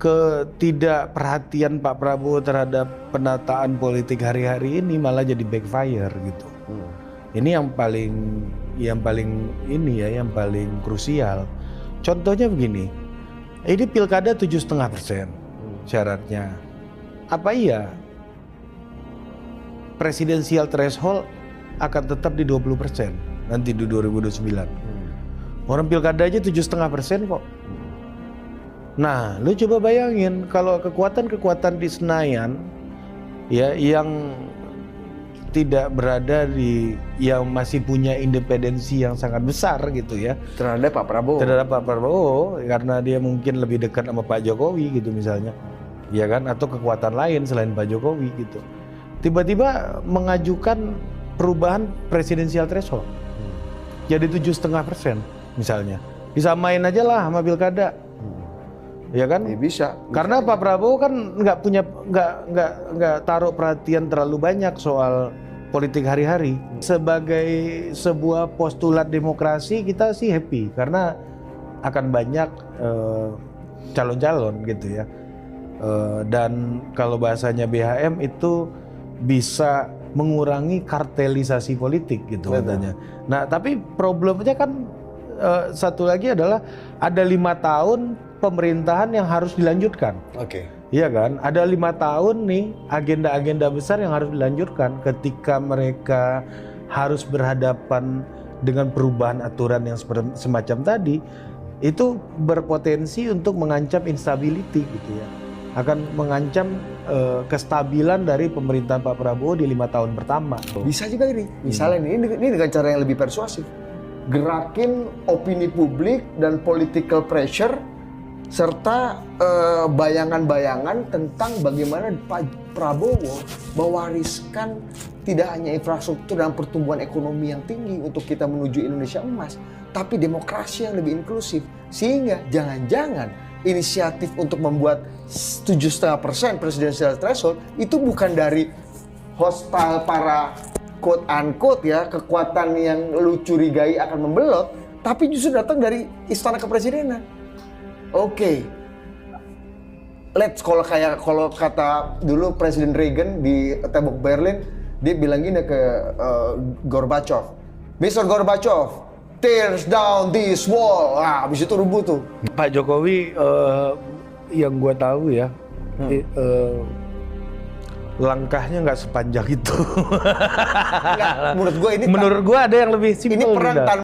ketidakperhatian Pak Prabowo terhadap penataan politik hari-hari ini malah jadi backfire gitu. Ini yang paling krusial. Contohnya begini, ini pilkada 7,5% syaratnya. Apa iya presidensial threshold akan tetap di 20% nanti di 2029? Orang pilkada aja 7,5% kok. Nah, lu coba bayangin kalau kekuatan-kekuatan di Senayan ya yang tidak berada yang masih punya independensi yang sangat besar gitu ya terhadap Pak Prabowo karena dia mungkin lebih dekat sama Pak Jokowi gitu misalnya, ya kan, atau kekuatan lain selain Pak Jokowi gitu, tiba-tiba mengajukan perubahan presidensial threshold jadi 7,5% misalnya, disamain aja lah sama pilkada. Ya kan? Bisa. Karena Pak Prabowo kan nggak taruh perhatian terlalu banyak soal politik hari-hari. Sebagai sebuah postulat demokrasi kita sih happy karena akan banyak calon-calon gitu ya. Dan kalau bahasanya BHM itu bisa mengurangi kartelisasi politik gitu katanya. Nah tapi problemnya kan satu lagi adalah ada 5 tahun pemerintahan yang harus dilanjutkan. Iya kan? Ada 5 tahun nih agenda-agenda besar yang harus dilanjutkan ketika mereka harus berhadapan dengan perubahan aturan yang semacam tadi, itu berpotensi untuk mengancam instability gitu ya. Akan mengancam kestabilan dari pemerintahan Pak Prabowo di 5 tahun pertama. Bisa juga ini. Misalnya ini dengan cara yang lebih persuasif. Gerakin opini publik dan political pressure serta bayangan-bayangan tentang bagaimana Pak Prabowo mewariskan tidak hanya infrastruktur dan pertumbuhan ekonomi yang tinggi untuk kita menuju Indonesia emas, tapi demokrasi yang lebih inklusif. Sehingga jangan-jangan inisiatif untuk membuat 7,5% presidensial threshold itu bukan dari hostile para quote-unquote ya, kekuatan yang lu curigai akan membelot, tapi justru datang dari istana kepresidenan. Kalau kata dulu Presiden Reagan di tembok Berlin, dia bilang gini ke Gorbachev, Mr. Gorbachev, tears down this wall. Nah, habis itu rubuh tuh. Pak Jokowi yang gue tahu ya, langkahnya nggak sepanjang itu. Menurut gue ini ada yang lebih simpel. Ini perang